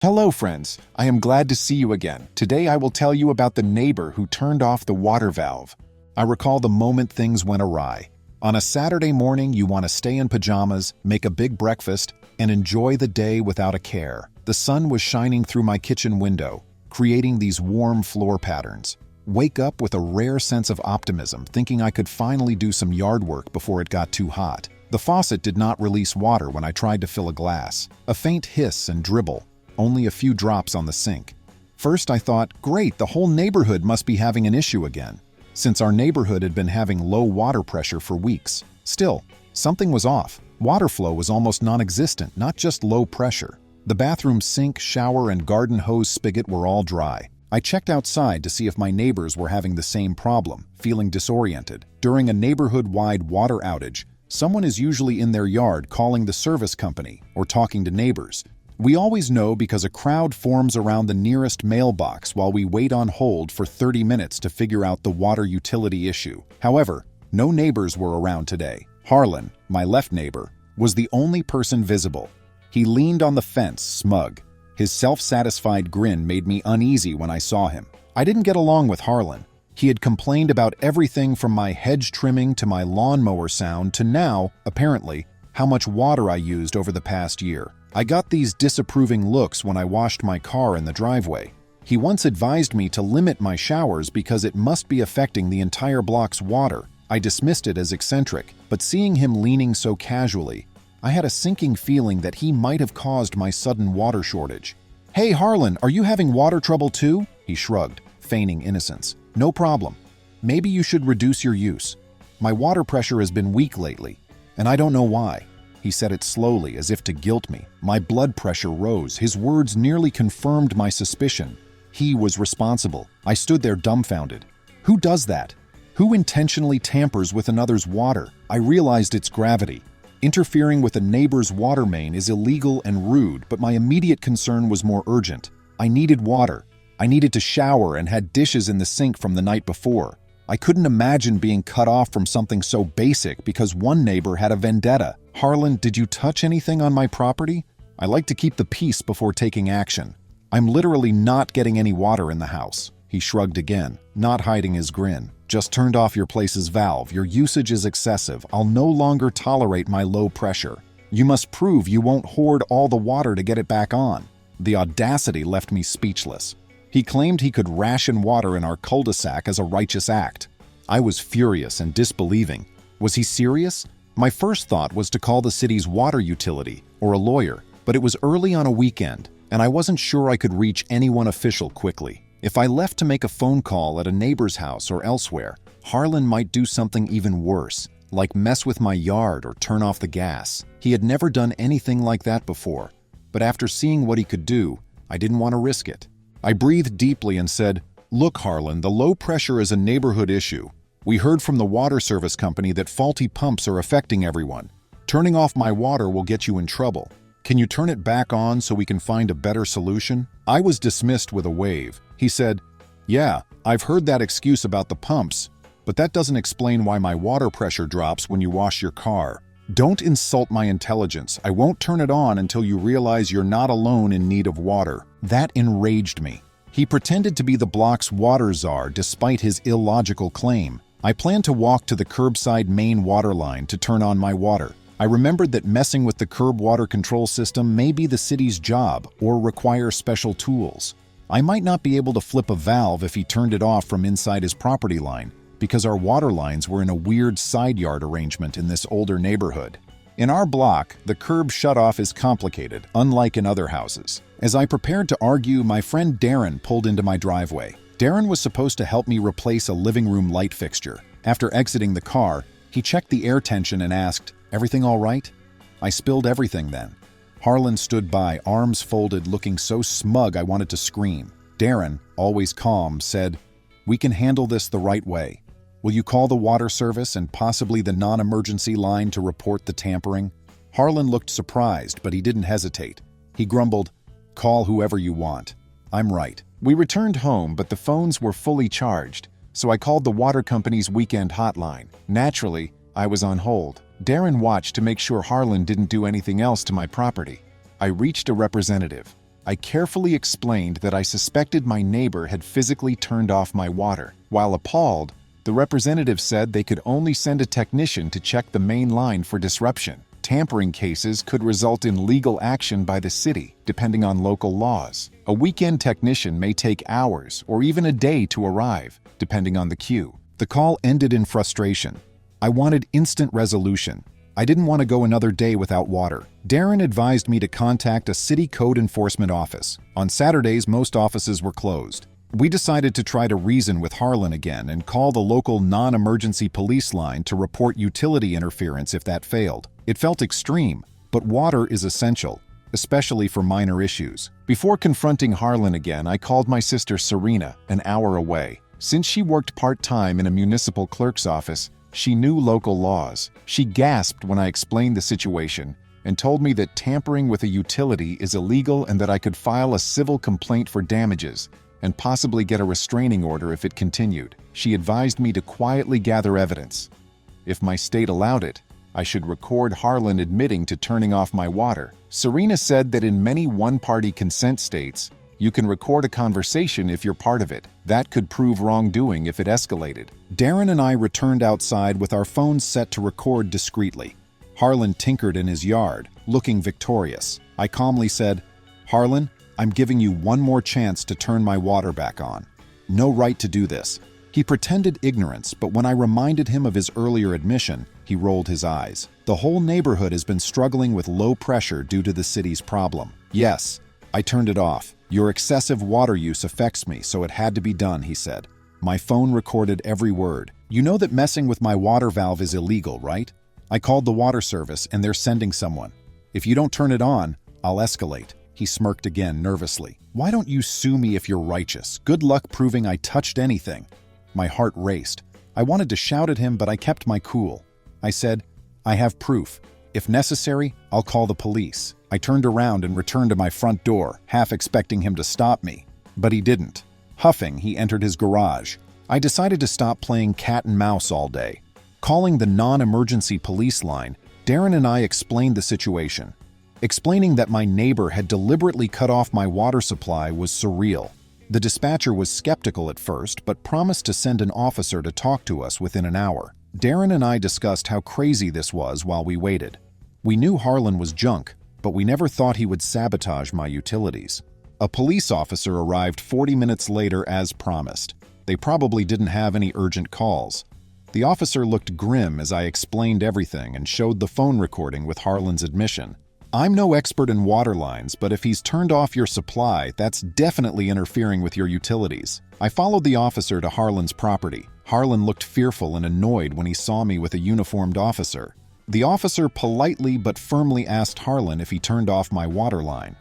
Hello friends, I am glad to see you again. Today I will tell you about the neighbor who turned off the water valve. I recall the moment things went awry. On a Saturday morning, you want to stay in pajamas, make a big breakfast, and enjoy the day without a care. The sun was shining through my kitchen window, creating these warm floor patterns. Wake up with a rare sense of optimism, thinking I could finally do some yard work before it got too hot. The faucet did not release water when I tried to fill a glass. A faint hiss and dribble. Only a few drops on the sink. First I thought, great, the whole neighborhood must be having an issue again, since our neighborhood had been having low water pressure for weeks. Still, something was off. Water flow was almost non-existent, not just low pressure. The bathroom sink, shower, and garden hose spigot were all dry. I checked outside to see if my neighbors were having the same problem, feeling disoriented. During a neighborhood-wide water outage, someone is usually in their yard calling the service company or talking to neighbors. We always know because a crowd forms around the nearest mailbox while we wait on hold for 30 minutes to figure out the water utility issue. However, no neighbors were around today. Harlan, my left neighbor, was the only person visible. He leaned on the fence, smug. His self-satisfied grin made me uneasy when I saw him. I didn't get along with Harlan. He had complained about everything from my hedge trimming to my lawnmower sound to now, apparently, how much water I used over the past year. I got these disapproving looks when I washed my car in the driveway. He once advised me to limit my showers because it must be affecting the entire block's water. I dismissed it as eccentric, but seeing him leaning so casually, I had a sinking feeling that he might have caused my sudden water shortage. "Hey Harlan, are you having water trouble too?" He shrugged, feigning innocence. "No problem. Maybe you should reduce your use. My water pressure has been weak lately, and I don't know why." He said it slowly, as if to guilt me. My blood pressure rose. His words nearly confirmed my suspicion. He was responsible. I stood there dumbfounded. Who does that? Who intentionally tampers with another's water? I realized its gravity. Interfering with a neighbor's water main is illegal and rude, but my immediate concern was more urgent. I needed water. I needed to shower and had dishes in the sink from the night before. I couldn't imagine being cut off from something so basic because one neighbor had a vendetta. "Harlan, did you touch anything on my property? I like to keep the peace before taking action. I'm literally not getting any water in the house." He shrugged again, not hiding his grin. "Just turned off your place's valve. Your usage is excessive. I'll no longer tolerate my low pressure. You must prove you won't hoard all the water to get it back on." The audacity left me speechless. He claimed he could ration water in our cul-de-sac as a righteous act. I was furious and disbelieving. Was he serious? My first thought was to call the city's water utility or a lawyer, but it was early on a weekend, and I wasn't sure I could reach anyone official quickly. If I left to make a phone call at a neighbor's house or elsewhere, Harlan might do something even worse, like mess with my yard or turn off the gas. He had never done anything like that before, but after seeing what he could do, I didn't want to risk it. I breathed deeply and said, "Look, Harlan, the low pressure is a neighborhood issue. We heard from the water service company that faulty pumps are affecting everyone. Turning off my water will get you in trouble. Can you turn it back on so we can find a better solution?" I was dismissed with a wave. He said, "Yeah, I've heard that excuse about the pumps, but that doesn't explain why my water pressure drops when you wash your car. Don't insult my intelligence. I won't turn it on until you realize you're not alone in need of water." That enraged me. He pretended to be the block's water czar despite his illogical claim. I planned to walk to the curbside main water line to turn on my water. I remembered that messing with the curb water control system may be the city's job or require special tools. I might not be able to flip a valve if he turned it off from inside his property line, because our water lines were in a weird side yard arrangement in this older neighborhood. In our block, the curb shutoff is complicated, unlike in other houses. As I prepared to argue, my friend Darren pulled into my driveway. Darren was supposed to help me replace a living room light fixture. After exiting the car, he checked the air tension and asked, "Everything all right?" I spilled everything then. Harlan stood by, arms folded, looking so smug I wanted to scream. Darren, always calm, said, "We can handle this the right way. Will you call the water service and possibly the non-emergency line to report the tampering?" Harlan looked surprised, but he didn't hesitate. He grumbled, "Call whoever you want. I'm right." We returned home, but the phones were fully charged, so I called the water company's weekend hotline. Naturally, I was on hold. Darren watched to make sure Harlan didn't do anything else to my property. I reached a representative. I carefully explained that I suspected my neighbor had physically turned off my water. While appalled, the representative said they could only send a technician to check the main line for disruption. Tampering cases could result in legal action by the city, depending on local laws. A weekend technician may take hours or even a day to arrive, depending on the queue. The call ended in frustration. I wanted instant resolution. I didn't want to go another day without water. Darren advised me to contact a city code enforcement office. On Saturdays, most offices were closed. We decided to try to reason with Harlan again and call the local non-emergency police line to report utility interference if that failed. It felt extreme, but water is essential, especially for minor issues. Before confronting Harlan again, I called my sister Serena, an hour away. Since she worked part-time in a municipal clerk's office, she knew local laws. She gasped when I explained the situation and told me that tampering with a utility is illegal and that I could file a civil complaint for damages and possibly get a restraining order if it continued. She advised me to quietly gather evidence. If my state allowed it, I should record Harlan admitting to turning off my water. Serena said that in many one-party consent states, you can record a conversation if you're part of it. That could prove wrongdoing if it escalated. Darren and I returned outside with our phones set to record discreetly. Harlan tinkered in his yard, looking victorious. I calmly said, "Harlan, I'm giving you one more chance to turn my water back on. No right to do this." He pretended ignorance, but when I reminded him of his earlier admission, he rolled his eyes. "The whole neighborhood has been struggling with low pressure due to the city's problem." "Yes, I turned it off. Your excessive water use affects me, so it had to be done," he said. My phone recorded every word. "You know that messing with my water valve is illegal, right? I called the water service and they're sending someone. If you don't turn it on, I'll escalate." He smirked again nervously. "Why don't you sue me if you're righteous? Good luck proving I touched anything." My heart raced. I wanted to shout at him, but I kept my cool. I said, "I have proof. If necessary, I'll call the police." I turned around and returned to my front door, half expecting him to stop me. But he didn't. Huffing, he entered his garage. I decided to stop playing cat and mouse all day. Calling the non-emergency police line, Darren and I explained the situation. Explaining that my neighbor had deliberately cut off my water supply was surreal. The dispatcher was skeptical at first, but promised to send an officer to talk to us within an hour. Darren and I discussed how crazy this was while we waited. We knew Harlan was junk, but we never thought he would sabotage my utilities. A police officer arrived 40 minutes later as promised. They probably didn't have any urgent calls. The officer looked grim as I explained everything and showed the phone recording with Harlan's admission. "I'm no expert in water lines, but if he's turned off your supply, that's definitely interfering with your utilities." I followed the officer to Harlan's property. Harlan looked fearful and annoyed when he saw me with a uniformed officer. The officer politely but firmly asked Harlan if he turned off my water line.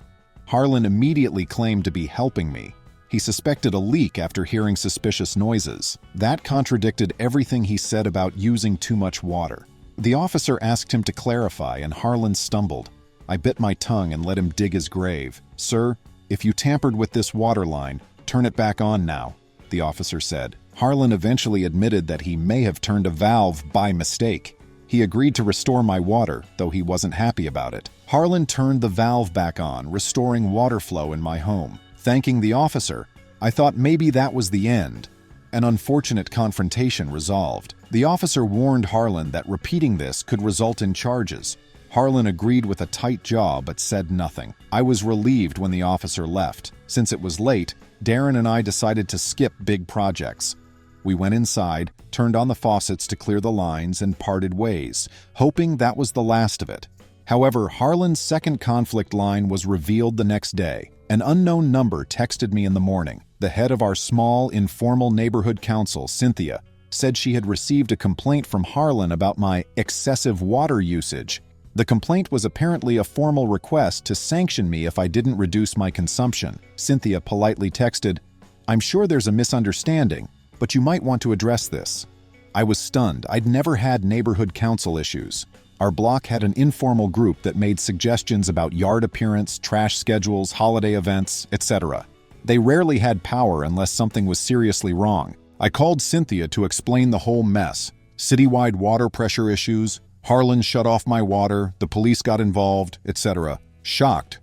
Harlan immediately claimed to be helping me. He suspected a leak after hearing suspicious noises. That contradicted everything he said about using too much water. The officer asked him to clarify, and Harlan stumbled. I bit my tongue and let him dig his grave. "Sir, if you tampered with this water line, turn it back on now," the officer said. Harlan eventually admitted that he may have turned a valve by mistake. He agreed to restore my water, though he wasn't happy about it. Harlan turned the valve back on, restoring water flow in my home. Thanking the officer, I thought maybe that was the end. An unfortunate confrontation resolved. The officer warned Harlan that repeating this could result in charges. Harlan agreed with a tight jaw but said nothing. I was relieved when the officer left. Since it was late, Darren and I decided to skip big projects. We went inside, turned on the faucets to clear the lines, and parted ways, hoping that was the last of it. However, Harlan's second conflict line was revealed the next day. An unknown number texted me in the morning. The head of our small, informal neighborhood council, Cynthia, said she had received a complaint from Harlan about my excessive water usage. The complaint was apparently a formal request to sanction me if I didn't reduce my consumption. Cynthia politely texted, "I'm sure there's a misunderstanding, but you might want to address this." I was stunned. I'd never had neighborhood council issues. Our block had an informal group that made suggestions about yard appearance, trash schedules, holiday events, etc. They rarely had power unless something was seriously wrong. I called Cynthia to explain the whole mess. Citywide water pressure issues, Harlan shut off my water, the police got involved, etc. Shocked,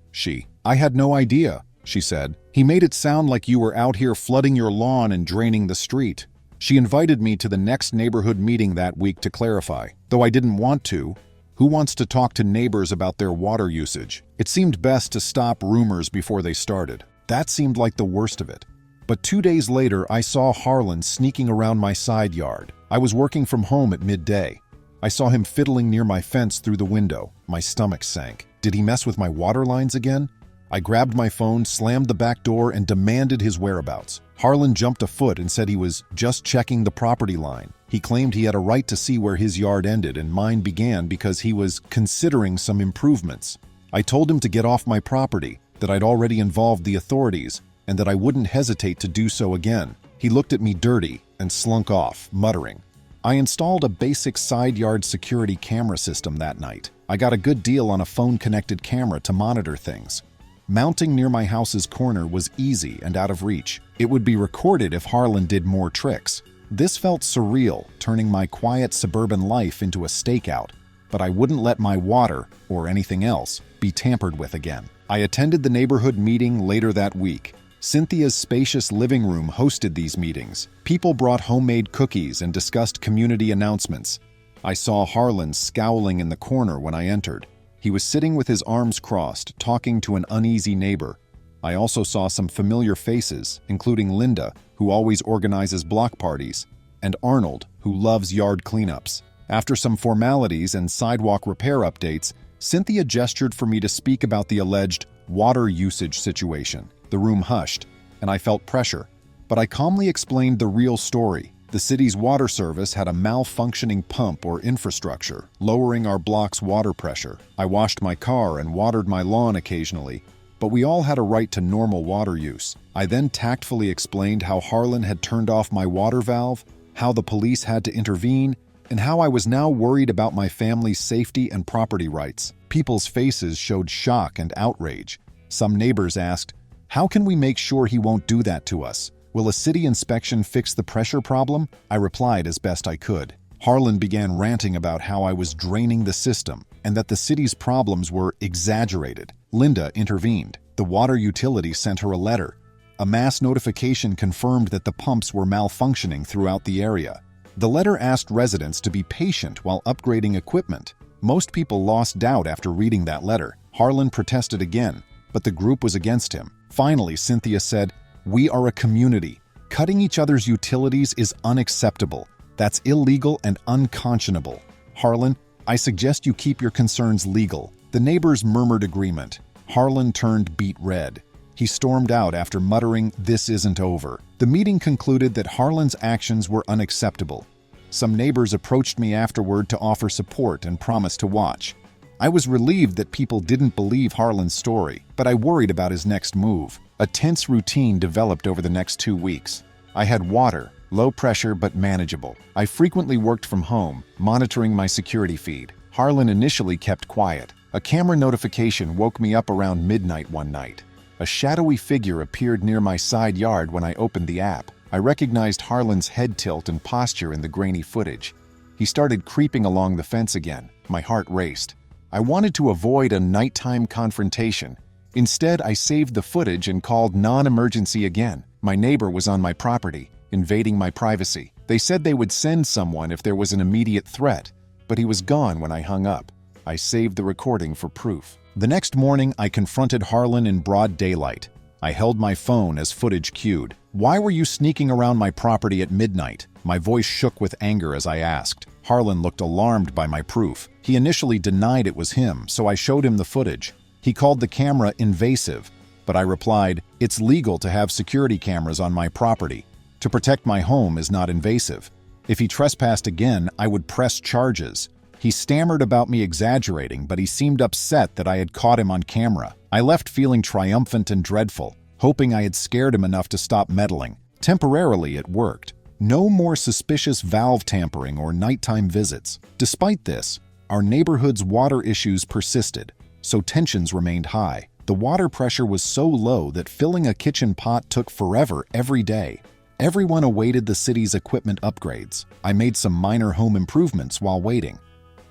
I had no idea. she said. "He made it sound like you were out here flooding your lawn and draining the street." She invited me to the next neighborhood meeting that week to clarify. Though I didn't want to, who wants to talk to neighbors about their water usage? It seemed best to stop rumors before they started. That seemed like the worst of it. But 2 days later, I saw Harlan sneaking around my side yard. I was working from home at midday. I saw him fiddling near my fence through the window. My stomach sank. Did he mess with my water lines again? I grabbed my phone, slammed the back door, and demanded his whereabouts. Harlan jumped a foot and said he was just checking the property line. He claimed he had a right to see where his yard ended and mine began because he was considering some improvements. I told him to get off my property, that I'd already involved the authorities, and that I wouldn't hesitate to do so again. He looked at me dirty and slunk off, muttering. I installed a basic side yard security camera system that night. I got a good deal on a phone-connected camera to monitor things. Mounting near my house's corner was easy and out of reach. It would be recorded if Harlan did more tricks. This felt surreal, turning my quiet suburban life into a stakeout, but I wouldn't let my water, or anything else, be tampered with again. I attended the neighborhood meeting later that week. Cynthia's spacious living room hosted these meetings. People brought homemade cookies and discussed community announcements. I saw Harlan scowling in the corner when I entered. He was sitting with his arms crossed, talking to an uneasy neighbor. I also saw some familiar faces, including Linda, who always organizes block parties, and Arnold, who loves yard cleanups. After some formalities and sidewalk repair updates, Cynthia gestured for me to speak about the alleged water usage situation. The room hushed, and I felt pressure, but I calmly explained the real story. The city's water service had a malfunctioning pump or infrastructure, lowering our block's water pressure. I washed my car and watered my lawn occasionally, but we all had a right to normal water use. I then tactfully explained how Harlan had turned off my water valve, how the police had to intervene, and how I was now worried about my family's safety and property rights. People's faces showed shock and outrage. Some neighbors asked, "How can we make sure he won't do that to us? Will a city inspection fix the pressure problem?" I replied as best I could. Harlan began ranting about how I was draining the system and that the city's problems were exaggerated. Linda intervened. The water utility sent her a letter. A mass notification confirmed that the pumps were malfunctioning throughout the area. The letter asked residents to be patient while upgrading equipment. Most people lost doubt after reading that letter. Harlan protested again, but the group was against him. Finally, Cynthia said, "We are a community. Cutting each other's utilities is unacceptable. That's illegal and unconscionable. Harlan, I suggest you keep your concerns legal." The neighbors murmured agreement. Harlan turned beet red. He stormed out after muttering, "This isn't over." The meeting concluded that Harlan's actions were unacceptable. Some neighbors approached me afterward to offer support and promise to watch. I was relieved that people didn't believe Harlan's story, but I worried about his next move. A tense routine developed over the next 2 weeks. I had water, low pressure but manageable. I frequently worked from home, monitoring my security feed. Harlan initially kept quiet. A camera notification woke me up around midnight one night. A shadowy figure appeared near my side yard when I opened the app. I recognized Harlan's head tilt and posture in the grainy footage. He started creeping along the fence again. My heart raced. I wanted to avoid a nighttime confrontation. Instead, I saved the footage and called non-emergency again. My neighbor was on my property, invading my privacy. They said they would send someone if there was an immediate threat, but he was gone when I hung up. I saved the recording for proof. The next morning, I confronted Harlan in broad daylight. I held my phone as footage cued. "Why were you sneaking around my property at midnight?" My voice shook with anger as I asked. Harlan looked alarmed by my proof. He initially denied it was him, so I showed him the footage. He called the camera invasive, but I replied, "It's legal to have security cameras on my property. To protect my home is not invasive. If he trespassed again, I would press charges." He stammered about me exaggerating, but he seemed upset that I had caught him on camera. I left feeling triumphant and dreadful, hoping I had scared him enough to stop meddling. Temporarily, it worked. No more suspicious valve tampering or nighttime visits. Despite this, our neighborhood's water issues persisted, so tensions remained high. The water pressure was so low that filling a kitchen pot took forever every day. Everyone awaited the city's equipment upgrades. I made some minor home improvements while waiting.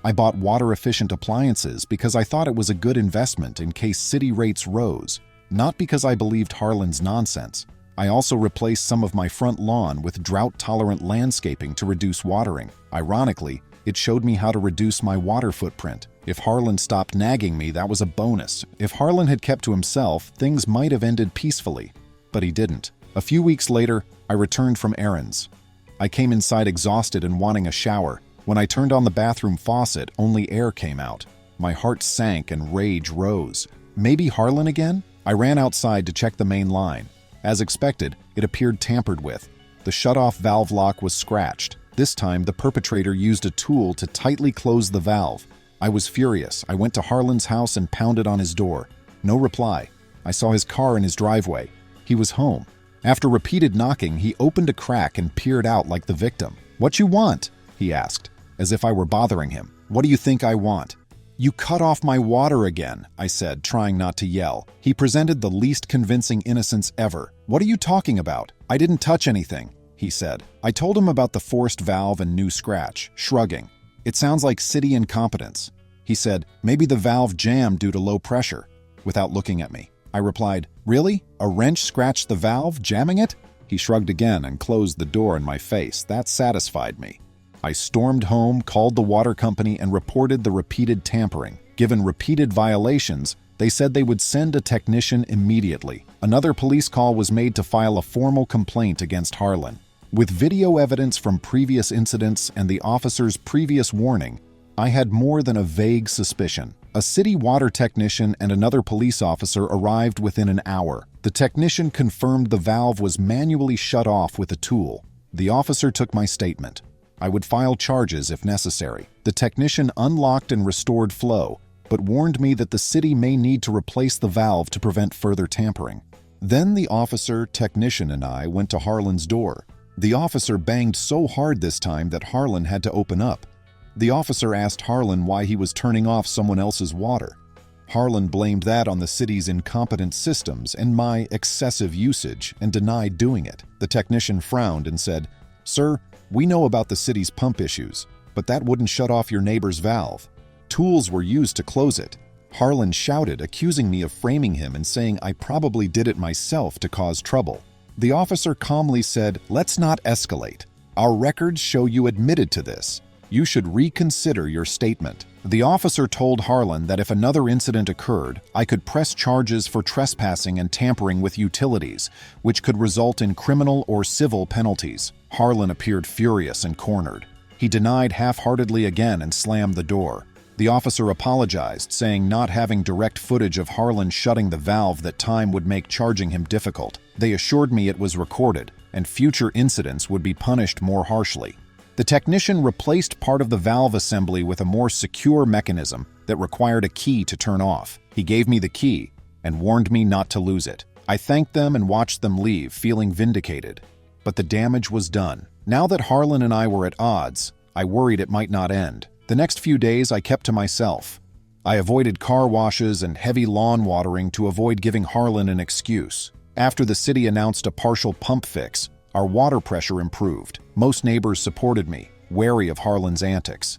I bought water-efficient appliances because I thought it was a good investment in case city rates rose. Not because I believed Harlan's nonsense. I also replaced some of my front lawn with drought-tolerant landscaping to reduce watering. Ironically, it showed me how to reduce my water footprint. If Harlan stopped nagging me, that was a bonus. If Harlan had kept to himself, things might have ended peacefully. But he didn't. A few weeks later, I returned from errands. I came inside exhausted and wanting a shower. When I turned on the bathroom faucet, only air came out. My heart sank and rage rose. Maybe Harlan again? I ran outside to check the main line. As expected, it appeared tampered with. The shutoff valve lock was scratched. This time, the perpetrator used a tool to tightly close the valve. I was furious. I went to Harlan's house and pounded on his door. No reply. I saw his car in his driveway. He was home. After repeated knocking, he opened a crack and peered out like the victim. "What you want?" he asked, as if I were bothering him. "What do you think I want?" "You cut off my water again," I said, trying not to yell. He presented the least convincing innocence ever. "What are you talking about? I didn't touch anything," he said. I told him about the forced valve and new scratch, shrugging. "It sounds like city incompetence." He said, "Maybe the valve jammed due to low pressure," without looking at me. I replied, "Really? A wrench scratched the valve, jamming it?" He shrugged again and closed the door in my face. That satisfied me. I stormed home, called the water company, and reported the repeated tampering. Given repeated violations, they said they would send a technician immediately. Another police call was made to file a formal complaint against Harlan. With video evidence from previous incidents and the officer's previous warning, I had more than a vague suspicion. A city water technician and another police officer arrived within an hour. The technician confirmed the valve was manually shut off with a tool. The officer took my statement. I would file charges if necessary. The technician unlocked and restored flow, but warned me that the city may need to replace the valve to prevent further tampering. Then the officer, technician, and I went to Harlan's door. The officer banged so hard this time that Harlan had to open up. The officer asked Harlan why he was turning off someone else's water. Harlan blamed that on the city's incompetent systems and my excessive usage and denied doing it. The technician frowned and said, "Sir, we know about the city's pump issues, but that wouldn't shut off your neighbor's valve. Tools were used to close it." Harlan shouted, accusing me of framing him and saying I probably did it myself to cause trouble. The officer calmly said, "Let's not escalate. Our records show you admitted to this. You should reconsider your statement." The officer told Harlan that if another incident occurred, I could press charges for trespassing and tampering with utilities, which could result in criminal or civil penalties. Harlan appeared furious and cornered. He denied half-heartedly again and slammed the door. The officer apologized, saying not having direct footage of Harlan shutting the valve that time would make charging him difficult. They assured me it was recorded, and future incidents would be punished more harshly. The technician replaced part of the valve assembly with a more secure mechanism that required a key to turn off. He gave me the key and warned me not to lose it. I thanked them and watched them leave, feeling vindicated. But the damage was done. Now that Harlan and I were at odds, I worried it might not end. The next few days I kept to myself. I avoided car washes and heavy lawn watering to avoid giving Harlan an excuse. After the city announced a partial pump fix, our water pressure improved. Most neighbors supported me, wary of Harlan's antics.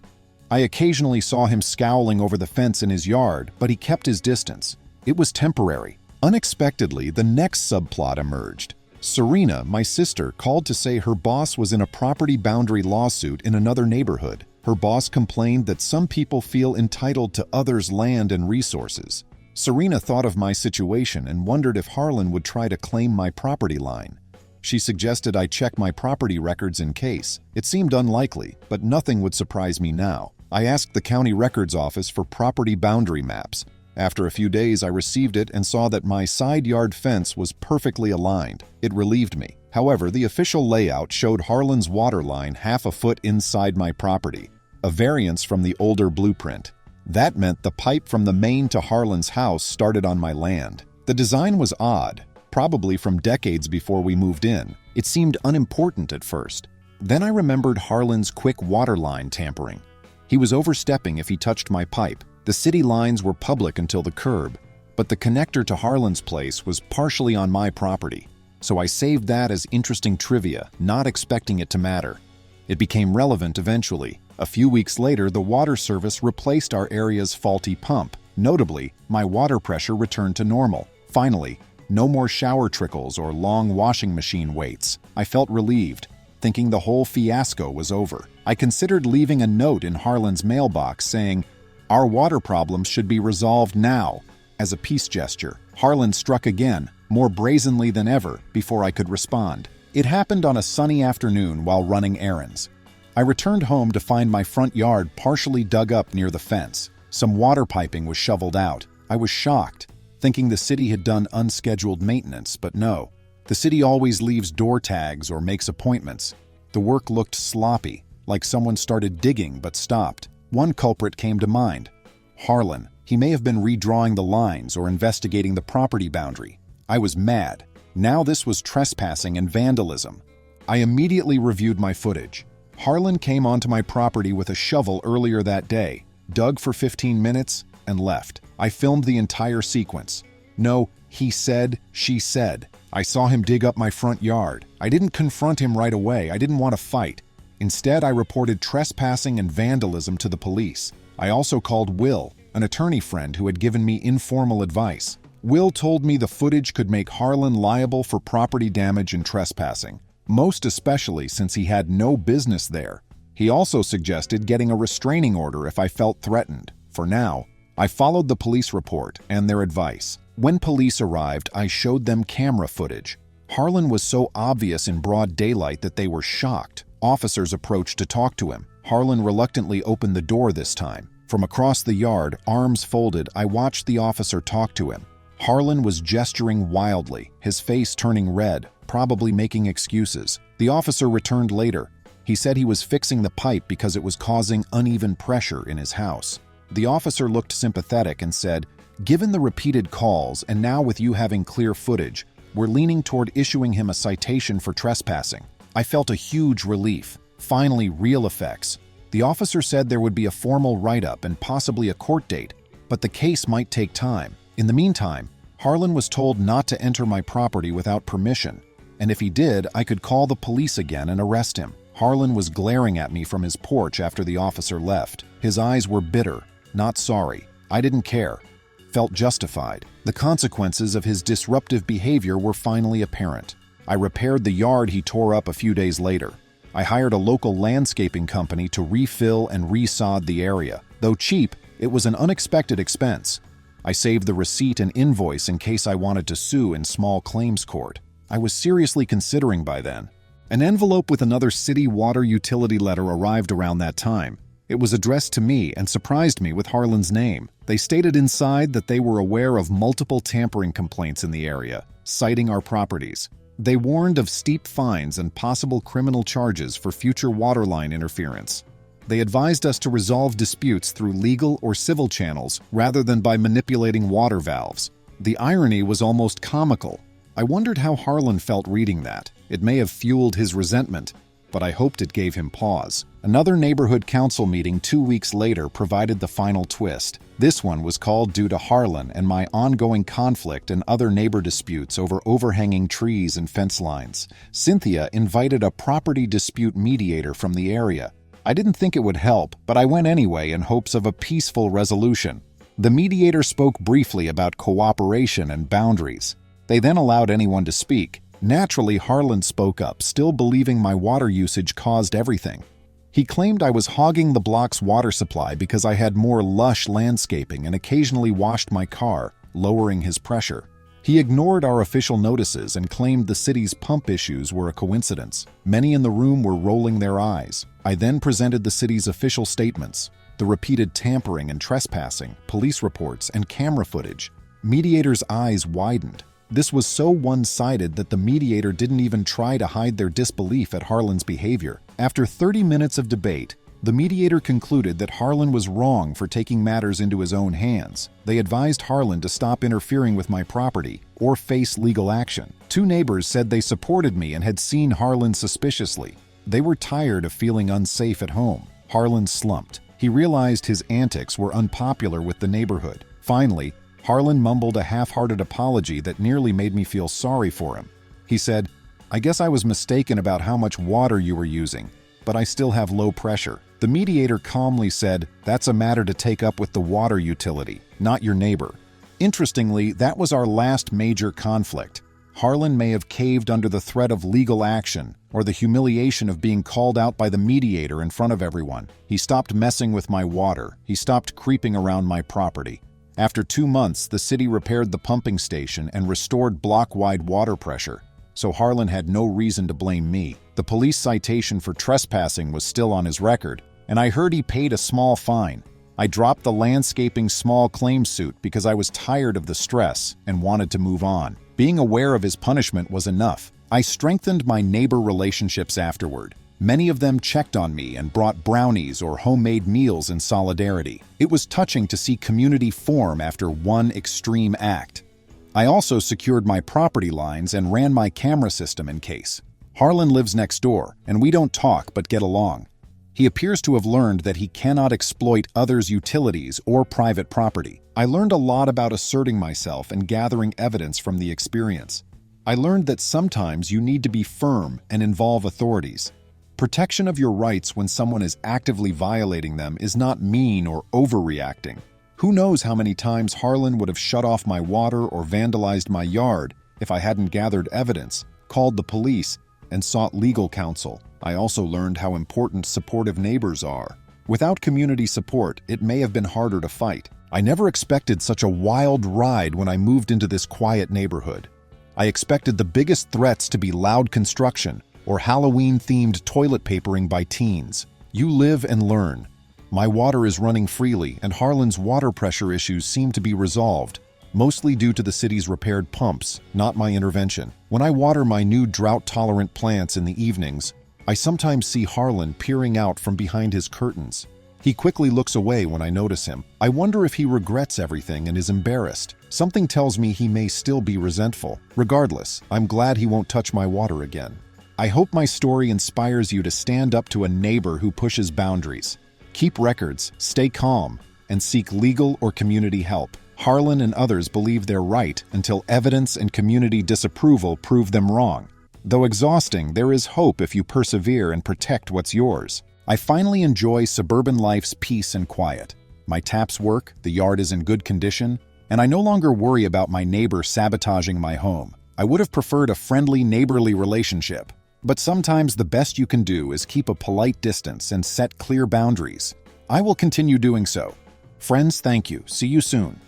I occasionally saw him scowling over the fence in his yard, but he kept his distance. It was temporary. Unexpectedly, the next subplot emerged. Serena, my sister, called to say her boss was in a property boundary lawsuit in another neighborhood. Her boss complained that some people feel entitled to others' land and resources. Serena thought of my situation and wondered if Harlan would try to claim my property line. She suggested I check my property records in case. It seemed unlikely, but nothing would surprise me now. I asked the county records office for property boundary maps. After a few days, I received it and saw that my side yard fence was perfectly aligned. It relieved me. However, the official layout showed Harlan's water line half a foot inside my property, a variance from the older blueprint. That meant the pipe from the main to Harlan's house started on my land. The design was odd, probably from decades before we moved in. It seemed unimportant at first. Then I remembered Harlan's quick water line tampering. He was overstepping if he touched my pipe. The city lines were public until the curb, but the connector to Harlan's place was partially on my property. So I saved that as interesting trivia, not expecting it to matter. It became relevant eventually. A few weeks later, the water service replaced our area's faulty pump. Notably, my water pressure returned to normal. Finally, no more shower trickles or long washing machine waits. I felt relieved, thinking the whole fiasco was over. I considered leaving a note in Harlan's mailbox saying, "Our water problems should be resolved now," as a peace gesture. Harlan struck again, more brazenly than ever, before I could respond. It happened on a sunny afternoon while running errands. I returned home to find my front yard partially dug up near the fence. Some water piping was shoveled out. I was shocked, thinking the city had done unscheduled maintenance, but no. The city always leaves door tags or makes appointments. The work looked sloppy, like someone started digging but stopped. One culprit came to mind: Harlan. He may have been redrawing the lines or investigating the property boundary. I was mad. Now this was trespassing and vandalism. I immediately reviewed my footage. Harlan came onto my property with a shovel earlier that day, dug for 15 minutes, and left. I filmed the entire sequence. No, he said, she said. I saw him dig up my front yard. I didn't confront him right away. I didn't want to fight. Instead, I reported trespassing and vandalism to the police. I also called Will, an attorney friend who had given me informal advice. Will told me the footage could make Harlan liable for property damage and trespassing, most especially since he had no business there. He also suggested getting a restraining order if I felt threatened. For now, I followed the police report and their advice. When police arrived, I showed them camera footage. Harlan was so obvious in broad daylight that they were shocked. Officers approached to talk to him. Harlan reluctantly opened the door this time. From across the yard, arms folded, I watched the officer talk to him. Harlan was gesturing wildly, his face turning red, probably making excuses. The officer returned later. He said he was fixing the pipe because it was causing uneven pressure in his house. The officer looked sympathetic and said, "Given the repeated calls and now with you having clear footage, we're leaning toward issuing him a citation for trespassing." I felt a huge relief. Finally, real effects. The officer said there would be a formal write-up and possibly a court date, but the case might take time. In the meantime, Harlan was told not to enter my property without permission, and if he did, I could call the police again and arrest him. Harlan was glaring at me from his porch after the officer left. His eyes were bitter, not sorry. I didn't care. Felt justified. The consequences of his disruptive behavior were finally apparent. I repaired the yard he tore up a few days later. I hired a local landscaping company to refill and resod the area. Though cheap, it was an unexpected expense. I saved the receipt and invoice in case I wanted to sue in small claims court. I was seriously considering by then. An envelope with another city water utility letter arrived around that time. It was addressed to me and surprised me with Harlan's name. They stated inside that they were aware of multiple tampering complaints in the area, citing our properties. They warned of steep fines and possible criminal charges for future waterline interference. They advised us to resolve disputes through legal or civil channels rather than by manipulating water valves. The irony was almost comical. I wondered how Harlan felt reading that. It may have fueled his resentment, but I hoped it gave him pause. Another neighborhood council meeting 2 weeks later provided the final twist. This one was called due to Harlan and my ongoing conflict and other neighbor disputes over overhanging trees and fence lines. Cynthia invited a property dispute mediator from the area. I didn't think it would help, but I went anyway in hopes of a peaceful resolution. The mediator spoke briefly about cooperation and boundaries. They then allowed anyone to speak. Naturally, Harlan spoke up, still believing my water usage caused everything. He claimed I was hogging the block's water supply because I had more lush landscaping and occasionally washed my car, lowering his pressure. He ignored our official notices and claimed the city's pump issues were a coincidence. Many in the room were rolling their eyes. I then presented the city's official statements, the repeated tampering and trespassing, police reports, and camera footage. Mediator's eyes widened. This was so one-sided that the mediator didn't even try to hide their disbelief at Harlan's behavior. After 30 minutes of debate, the mediator concluded that Harlan was wrong for taking matters into his own hands. They advised Harlan to stop interfering with my property or face legal action. 2 neighbors said they supported me and had seen Harlan suspiciously. They were tired of feeling unsafe at home. Harlan slumped. He realized his antics were unpopular with the neighborhood. Finally, Harlan mumbled a half-hearted apology that nearly made me feel sorry for him. He said, "I guess I was mistaken about how much water you were using, but I still have low pressure." The mediator calmly said, "That's a matter to take up with the water utility, not your neighbor." Interestingly, that was our last major conflict. Harlan may have caved under the threat of legal action or the humiliation of being called out by the mediator in front of everyone. He stopped messing with my water. He stopped creeping around my property. After 2 months, the city repaired the pumping station and restored block-wide water pressure, so Harlan had no reason to blame me. The police citation for trespassing was still on his record, and I heard he paid a small fine. I dropped the landscaping small claims suit because I was tired of the stress and wanted to move on. Being aware of his punishment was enough. I strengthened my neighbor relationships afterward. Many of them checked on me and brought brownies or homemade meals in solidarity. It was touching to see community form after one extreme act. I also secured my property lines and ran my camera system in case. Harlan lives next door, and we don't talk but get along. He appears to have learned that he cannot exploit others' utilities or private property. I learned a lot about asserting myself and gathering evidence from the experience. I learned that sometimes you need to be firm and involve authorities. Protection of your rights when someone is actively violating them is not mean or overreacting. Who knows how many times Harlan would have shut off my water or vandalized my yard if I hadn't gathered evidence, called the police, and sought legal counsel. I also learned how important supportive neighbors are. Without community support, it may have been harder to fight. I never expected such a wild ride when I moved into this quiet neighborhood. I expected the biggest threats to be loud construction or Halloween-themed toilet papering by teens. You live and learn. My water is running freely, and Harlan's water pressure issues seem to be resolved, mostly due to the city's repaired pumps, not my intervention. When I water my new drought-tolerant plants in the evenings, I sometimes see Harlan peering out from behind his curtains. He quickly looks away when I notice him. I wonder if he regrets everything and is embarrassed. Something tells me he may still be resentful. Regardless, I'm glad he won't touch my water again. I hope my story inspires you to stand up to a neighbor who pushes boundaries. Keep records, stay calm, and seek legal or community help. Harlan and others believe they're right until evidence and community disapproval prove them wrong. Though exhausting, there is hope if you persevere and protect what's yours. I finally enjoy suburban life's peace and quiet. My taps work, the yard is in good condition, and I no longer worry about my neighbor sabotaging my home. I would have preferred a friendly, neighborly relationship. But sometimes the best you can do is keep a polite distance and set clear boundaries. I will continue doing so. Friends, thank you. See you soon.